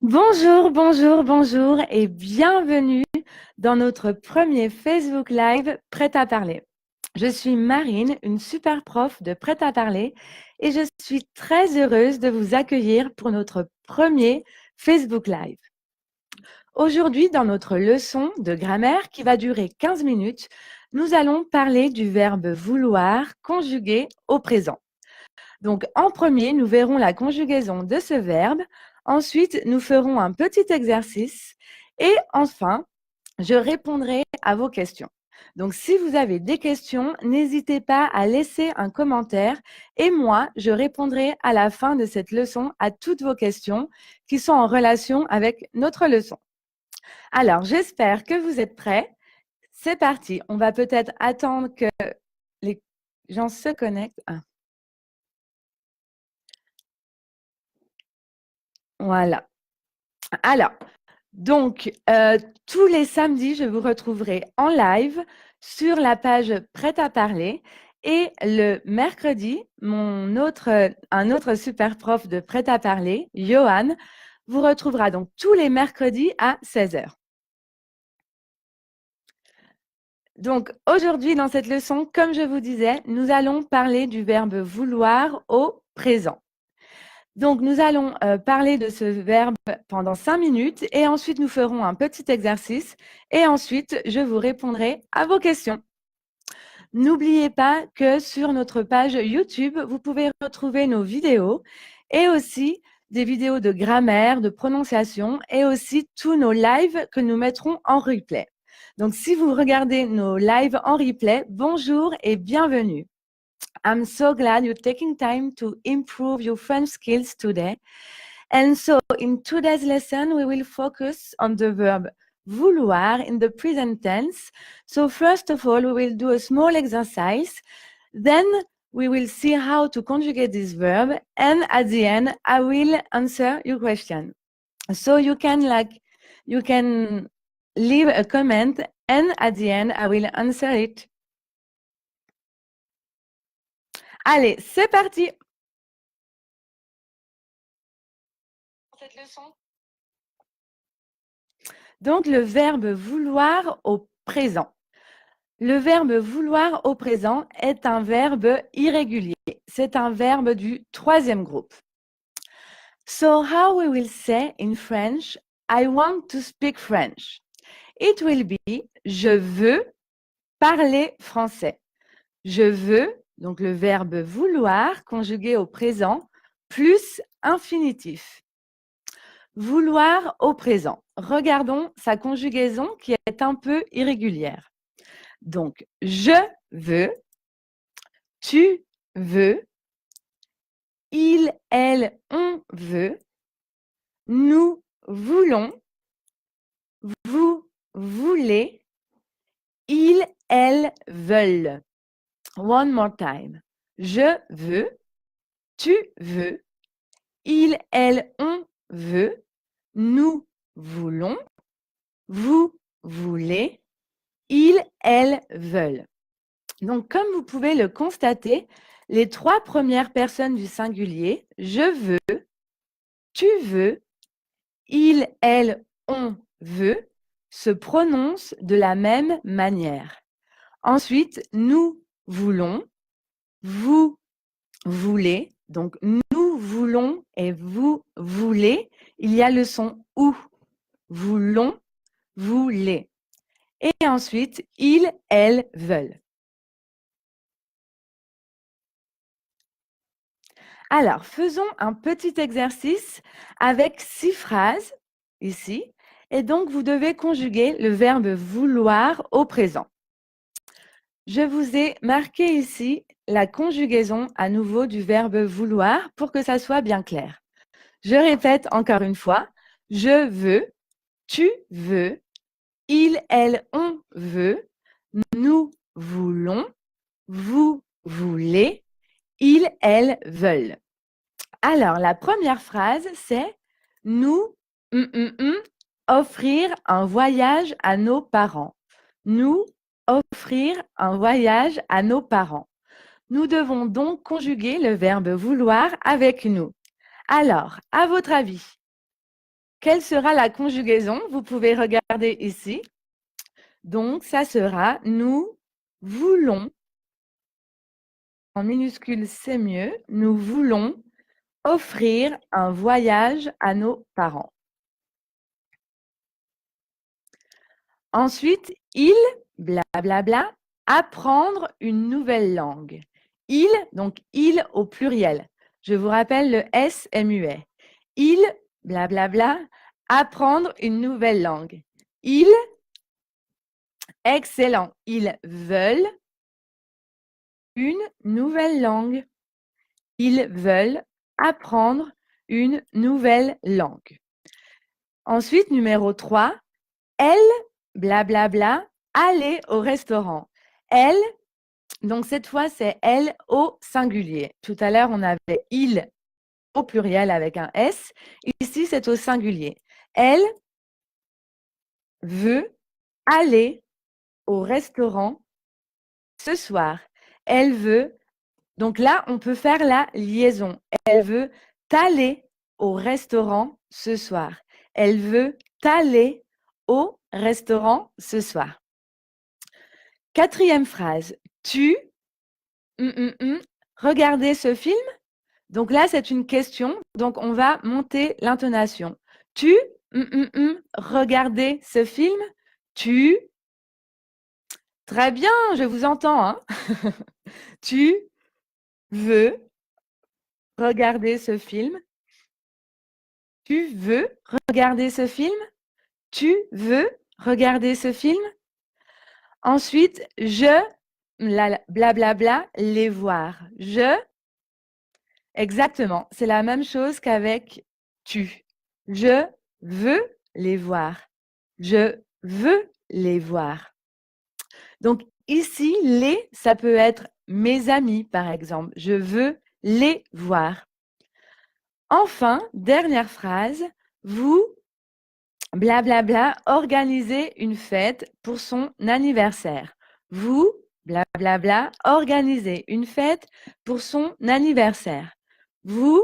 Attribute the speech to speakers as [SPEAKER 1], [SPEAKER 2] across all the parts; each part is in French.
[SPEAKER 1] Bonjour, bonjour, bonjour et bienvenue dans notre premier Facebook Live Prêt à parler. Je suis Marine, une super prof de Prêt à parler et je suis très heureuse de vous accueillir pour notre premier Facebook Live. Aujourd'hui, dans notre leçon de grammaire qui va durer 15 minutes, nous allons parler du verbe vouloir conjugué au présent. Donc, en premier, nous verrons la conjugaison de ce verbe. Ensuite, nous ferons un petit exercice. Et enfin, je répondrai à vos questions. Donc, si vous avez des questions, n'hésitez pas à laisser un commentaire et moi, je répondrai à la fin de cette leçon à toutes vos questions qui sont en relation avec notre leçon. Alors, j'espère que vous êtes prêts. C'est parti. On va peut-être attendre que les gens se connectent. Voilà. Alors, donc, tous les samedis, je vous retrouverai en live sur la page Prêt à parler. Et le mercredi, un autre super prof de Prêt à parler, Johan, vous retrouvera donc tous les mercredis à 16 heures. Donc, aujourd'hui, dans cette leçon, comme je vous disais, nous allons parler du verbe vouloir au présent. Donc, nous allons parler de ce verbe pendant 5 minutes et ensuite nous ferons un petit exercice et ensuite je vous répondrai à vos questions. N'oubliez pas que sur notre page YouTube, vous pouvez retrouver nos vidéos et aussi des vidéos de grammaire, de prononciation et aussi tous nos lives que nous mettrons en replay. Donc, si vous regardez nos lives en replay, bonjour et bienvenue. I'm so glad you're taking time to improve your French skills today. And so in today's lesson, we will focus on the verb vouloir in the present tense. So first of all, we will do a small exercise. Then we will see how to conjugate this verb. And at the end, I will answer your question. So you can leave a comment and at the end, I will answer it. Allez, c'est parti. Cette leçon. Donc, le verbe vouloir au présent. Le verbe vouloir au présent est un verbe irrégulier. C'est un verbe du troisième groupe. So, how we will say in French, I want to speak French. It will be, je veux parler français. Je veux, donc le verbe vouloir conjugué au présent, plus infinitif. Vouloir au présent. Regardons sa conjugaison qui est un peu irrégulière. Donc, je veux, tu veux, il, elle, on veut, nous voulons, vous voulez, ils, elles veulent. One more time. Je veux, tu veux, il, elle, on veut, nous voulons, vous voulez, ils, elles veulent. Donc, comme vous pouvez le constater, les trois premières personnes du singulier, je veux, tu veux, il, elle, on veut, se prononcent de la même manière. Ensuite, nous voulons, vous voulez, donc nous voulons et vous voulez, il y a le son ou. Voulons, voulez. Et ensuite, ils, elles veulent. Alors, faisons un petit exercice avec 6 phrases ici. Et donc, vous devez conjuguer le verbe vouloir au présent. Je vous ai marqué ici la conjugaison à nouveau du verbe vouloir pour que ça soit bien clair. Je répète encore une fois. Je veux, tu veux, il, elle, on veut, nous voulons, vous voulez, ils, elles veulent. Alors, la première phrase, c'est nous offrir un voyage à nos parents. Nous offrir un voyage à nos parents. Nous devons donc conjuguer le verbe vouloir avec nous. Alors, à votre avis, quelle sera la conjugaison? Vous pouvez regarder ici. Donc, ça sera nous voulons, en minuscule c'est mieux, nous voulons offrir un voyage à nos parents. Ensuite, il, blablabla, apprendre une nouvelle langue. Il, donc il au pluriel. Je vous rappelle le S muet. Il, blablabla, apprendre une nouvelle langue. Ils, excellent. Ils veulent une nouvelle langue. Ils veulent apprendre une nouvelle langue. Ensuite, numéro 3, elle, blablabla, aller au restaurant. Elle, donc cette fois, c'est elle au singulier. Tout à l'heure, on avait il au pluriel avec un S. Ici, c'est au singulier. Elle veut aller au restaurant ce soir. Elle veut, donc là, on peut faire la liaison. Elle veut aller au restaurant ce soir. Elle veut aller au restaurant ce soir. Quatrième phrase. Tu, regardez ce film. Donc là, c'est une question. Donc, on va monter l'intonation. Tu, regardez ce film. Tu, très bien, je vous entends. Hein. Tu veux regarder ce film. Tu veux regarder ce film. Tu veux regarder ce film. Ensuite, je, blablabla, les voir. Je, exactement, c'est la même chose qu'avec tu. Je veux les voir. Je veux les voir. Donc ici, les, ça peut être mes amis, par exemple. Je veux les voir. Enfin, dernière phrase, vous, blablabla, organisez une fête pour son anniversaire. Vous, blablabla, organisez une fête pour son anniversaire. Vous,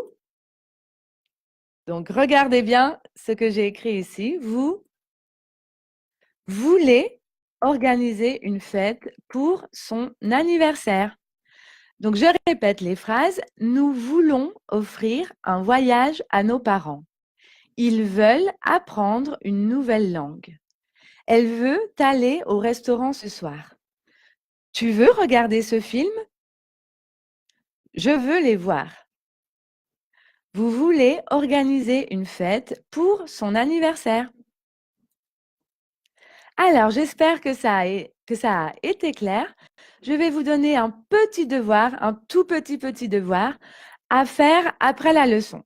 [SPEAKER 1] donc regardez bien ce que j'ai écrit ici. Vous voulez organiser une fête pour son anniversaire. Donc, je répète les phrases. Nous voulons offrir un voyage à nos parents. Ils veulent apprendre une nouvelle langue. Elle veut aller au restaurant ce soir. Tu veux regarder ce film? Je veux les voir. Vous voulez organiser une fête pour son anniversaire. Alors, j'espère que ça a été clair. Je vais vous donner un petit devoir, un tout petit devoir à faire après la leçon.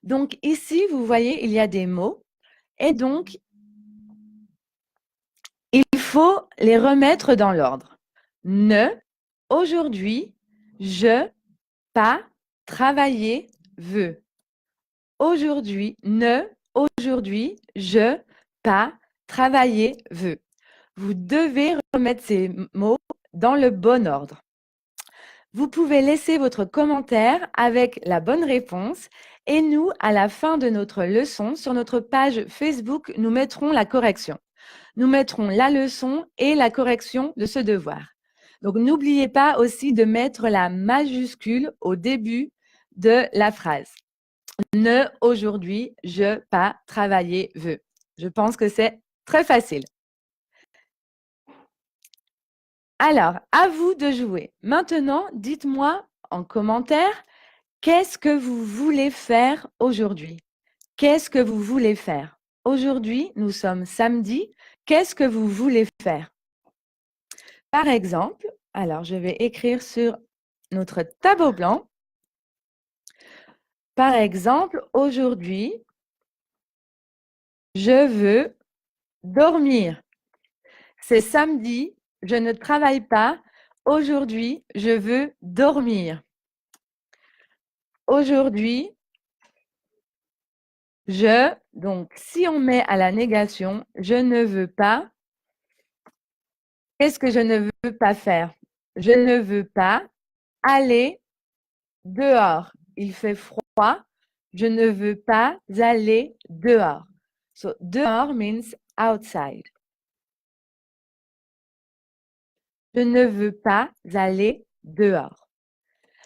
[SPEAKER 1] Donc, ici, vous voyez, il y a des mots et donc, il faut les remettre dans l'ordre. Ne, aujourd'hui, je, pas, travailler, veux. Aujourd'hui, ne, aujourd'hui, je, pas, travailler, veux. Vous devez remettre ces mots dans le bon ordre. Vous pouvez laisser votre commentaire avec la bonne réponse et nous, à la fin de notre leçon, sur notre page Facebook, nous mettrons la correction. Nous mettrons la leçon et la correction de ce devoir. Donc, n'oubliez pas aussi de mettre la majuscule au début de la phrase. Ne, aujourd'hui, je, pas, travailler, veux. Je pense que c'est très facile. Alors, à vous de jouer. Maintenant, dites-moi en commentaire, qu'est-ce que vous voulez faire aujourd'hui? Qu'est-ce que vous voulez faire? Aujourd'hui, nous sommes samedi. Qu'est-ce que vous voulez faire? Par exemple, alors je vais écrire sur notre tableau blanc. Par exemple, aujourd'hui, je veux dormir. C'est samedi, je ne travaille pas. Aujourd'hui, je veux dormir. Aujourd'hui, donc si on met à la négation, je ne veux pas. Qu'est-ce que je ne veux pas faire? Je ne veux pas aller dehors. Il fait froid. Je ne veux pas aller dehors. So, dehors means outside. Je ne veux pas aller dehors.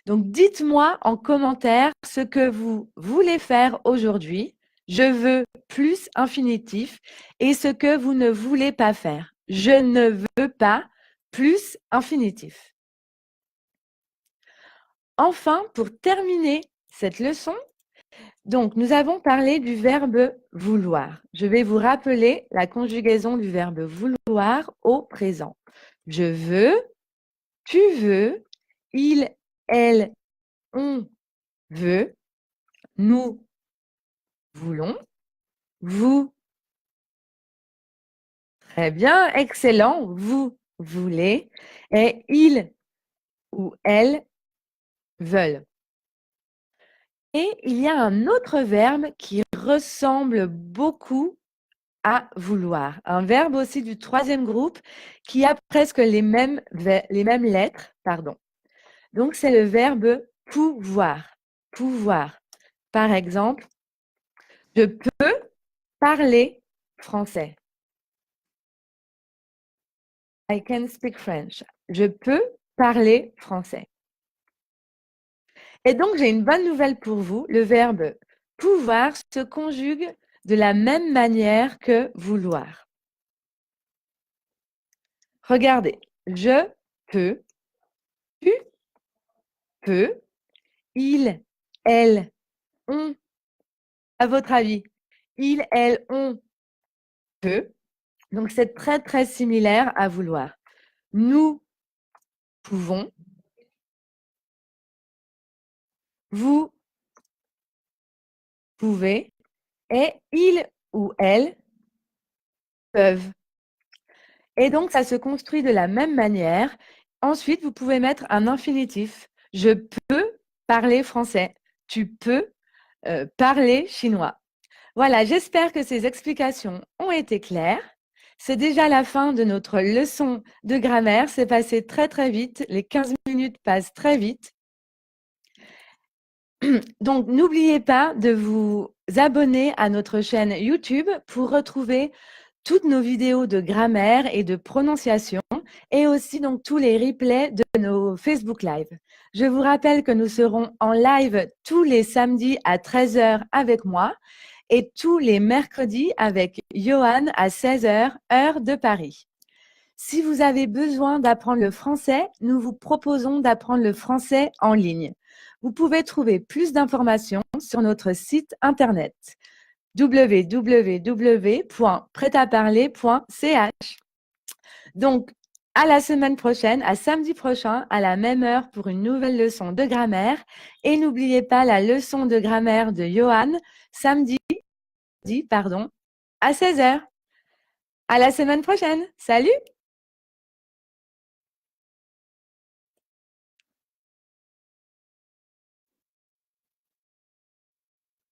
[SPEAKER 1] Donc, dites-moi en commentaire ce que vous voulez faire aujourd'hui. Je veux plus infinitif et ce que vous ne voulez pas faire. Je ne veux pas plus infinitif. Enfin, pour terminer cette leçon, donc nous avons parlé du verbe vouloir. Je vais vous rappeler la conjugaison du verbe vouloir au présent. Je veux, tu veux, il, elle, on veut, nous voulons, vous, très bien, excellent, vous voulez, et ils ou elles veulent. Et il y a un autre verbe qui ressemble beaucoup à vouloir, un verbe aussi du troisième groupe qui a presque les mêmes lettres, pardon. Donc, c'est le verbe pouvoir. Pouvoir. Par exemple, je peux parler français. I can speak French. Je peux parler français. Et donc, j'ai une bonne nouvelle pour vous. Le verbe pouvoir se conjugue de la même manière que vouloir. Regardez, je peux, tu peux, il, elle, on. À votre avis, il, elle, on peut. Donc, c'est très, très similaire à vouloir. Nous pouvons. Vous pouvez. Et il ou elle peuvent. Et donc, ça se construit de la même manière. Ensuite, vous pouvez mettre un infinitif. Je peux parler français. Tu peux parler chinois. Voilà, j'espère que ces explications ont été claires. C'est déjà la fin de notre leçon de grammaire. C'est passé très, très vite. Les 15 minutes passent très vite. Donc, n'oubliez pas de vous abonner à notre chaîne YouTube pour retrouver toutes nos vidéos de grammaire et de prononciation et aussi donc tous les replays de nos Facebook Live. Je vous rappelle que nous serons en live tous les samedis à 13 h avec moi et tous les mercredis avec Johan à 16 h, heure de Paris. Si vous avez besoin d'apprendre le français, nous vous proposons d'apprendre le français en ligne. Vous pouvez trouver plus d'informations sur notre site internet www.pretaparler.ch. Donc, à la semaine prochaine, à samedi prochain, à la même heure pour une nouvelle leçon de grammaire. Et n'oubliez pas la leçon de grammaire de Johan, samedi, à 16 h. À la semaine prochaine. Salut!